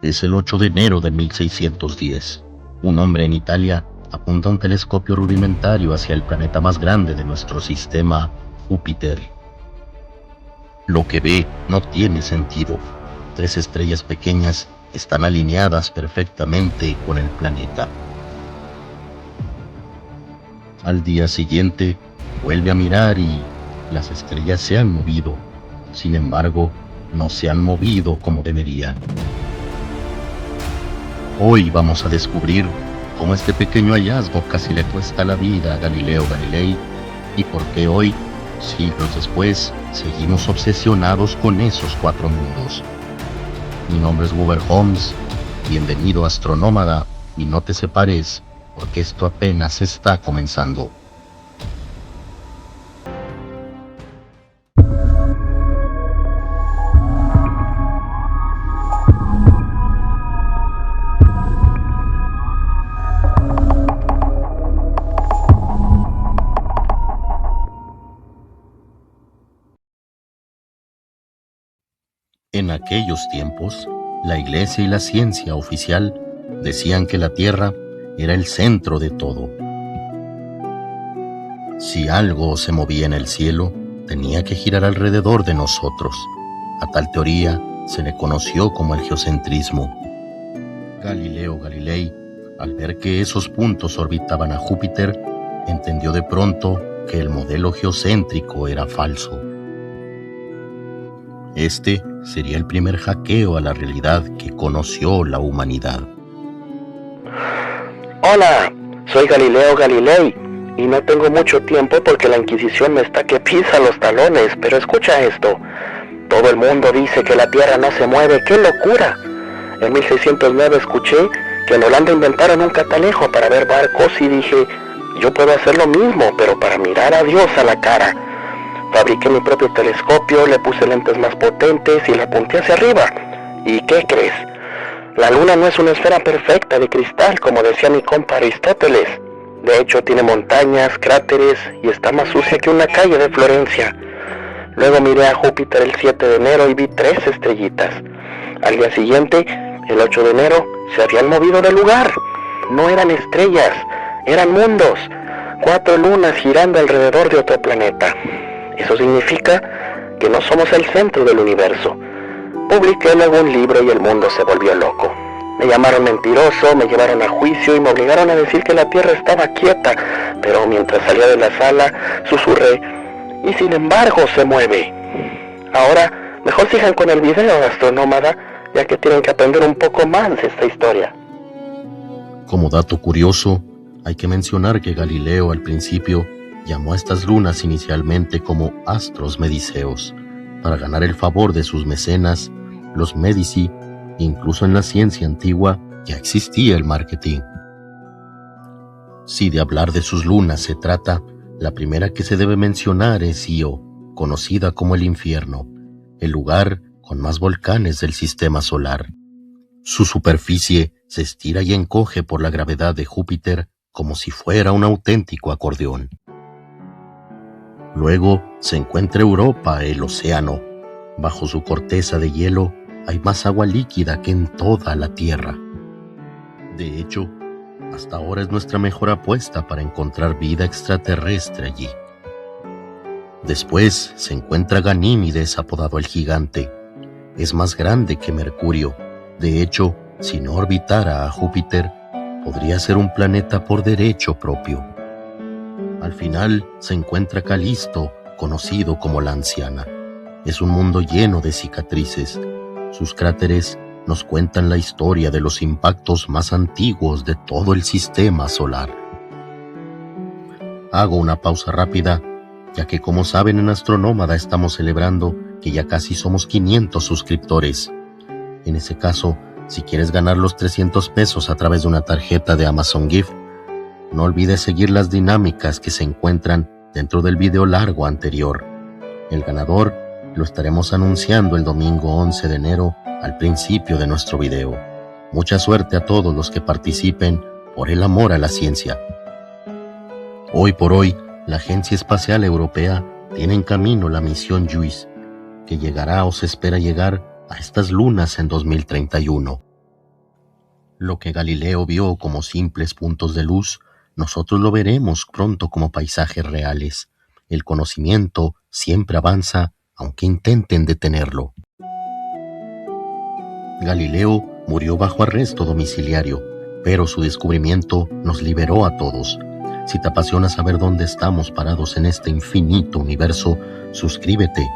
Es el 8 de enero de 1610. Un hombre en Italia apunta un telescopio rudimentario hacia el planeta más grande de nuestro sistema, Júpiter. Lo que ve no tiene sentido. 3 estrellas pequeñas están alineadas perfectamente con el planeta. Al día siguiente, vuelve a mirar y las estrellas se han movido. Sin embargo, no se han movido como deberían. Hoy vamos a descubrir cómo este pequeño hallazgo casi le cuesta la vida a Galileo Galilei y por qué hoy, siglos después, seguimos obsesionados con esos 4 mundos. Mi nombre es Goober Holmes, bienvenido a Astronómada y no te separes porque esto apenas está comenzando. En aquellos tiempos, la Iglesia y la ciencia oficial decían que la Tierra era el centro de todo. Si algo se movía en el cielo, tenía que girar alrededor de nosotros. A tal teoría se le conoció como el geocentrismo. Galileo Galilei, al ver que esos puntos orbitaban a Júpiter, entendió de pronto que el modelo geocéntrico era falso. Este sería el primer hackeo a la realidad que conoció la humanidad. Hola, soy Galileo Galilei y no tengo mucho tiempo porque la Inquisición me está que pisa los talones, pero escucha esto. Todo el mundo dice que la Tierra no se mueve, ¡qué locura! En 1609 escuché que en Holanda inventaron un catalejo para ver barcos y dije, yo puedo hacer lo mismo, pero para mirar a Dios a la cara. Fabriqué mi propio telescopio, le puse lentes más potentes y la apunté hacia arriba. ¿Y qué crees? La luna no es una esfera perfecta de cristal, como decía mi compa Aristóteles. De hecho, tiene montañas, cráteres y está más sucia que una calle de Florencia. Luego miré a Júpiter el 7 de enero y vi 3 estrellitas. Al día siguiente, el 8 de enero, se habían movido de lugar. No eran estrellas, eran mundos. 4 lunas girando alrededor de otro planeta. Eso significa que no somos el centro del universo. Publiqué luego un libro y el mundo se volvió loco. Me llamaron mentiroso, me llevaron a juicio y me obligaron a decir que la Tierra estaba quieta. Pero mientras salía de la sala, susurré, y sin embargo se mueve. Ahora, mejor sigan con el video de Astronómada, ya que tienen que aprender un poco más de esta historia. Como dato curioso, hay que mencionar que Galileo al principio llamó a estas lunas inicialmente como astros mediceos, para ganar el favor de sus mecenas, los Medici. Incluso en la ciencia antigua ya existía el marketing. Si de hablar de sus lunas se trata, la primera que se debe mencionar es Io, conocida como el infierno, el lugar con más volcanes del sistema solar. Su superficie se estira y encoge por la gravedad de Júpiter como si fuera un auténtico acordeón. Luego se encuentra Europa, el océano. Bajo su corteza de hielo hay más agua líquida que en toda la Tierra. De hecho, hasta ahora es nuestra mejor apuesta para encontrar vida extraterrestre allí. Después se encuentra Ganímedes, apodado el Gigante. Es más grande que Mercurio. De hecho, si no orbitara a Júpiter, podría ser un planeta por derecho propio. Al final se encuentra Calisto, conocido como la Anciana. Es un mundo lleno de cicatrices. Sus cráteres nos cuentan la historia de los impactos más antiguos de todo el sistema solar. Hago una pausa rápida, ya que como saben en Astronómada estamos celebrando que ya casi somos 500 suscriptores. En ese caso, si quieres ganar los 300 pesos a través de una tarjeta de Amazon Gift, no olvides seguir las dinámicas que se encuentran dentro del video largo anterior. El ganador lo estaremos anunciando el domingo 11 de enero al principio de nuestro video. Mucha suerte a todos los que participen por el amor a la ciencia. Hoy por hoy, la Agencia Espacial Europea tiene en camino la misión JUICE, que llegará o se espera llegar a estas lunas en 2031. Lo que Galileo vio como simples puntos de luz, nosotros lo veremos pronto como paisajes reales. El conocimiento siempre avanza, aunque intenten detenerlo. Galileo murió bajo arresto domiciliario, pero su descubrimiento nos liberó a todos. Si te apasiona saber dónde estamos parados en este infinito universo, suscríbete.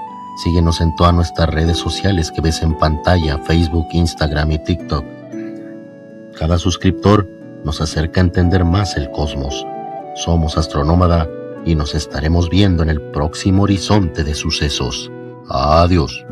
Síguenos en todas nuestras redes sociales que ves en pantalla, Facebook, Instagram y TikTok. Cada suscriptor nos acerca a entender más el cosmos. Somos Astronómada y nos estaremos viendo en el próximo horizonte de sucesos. Adiós.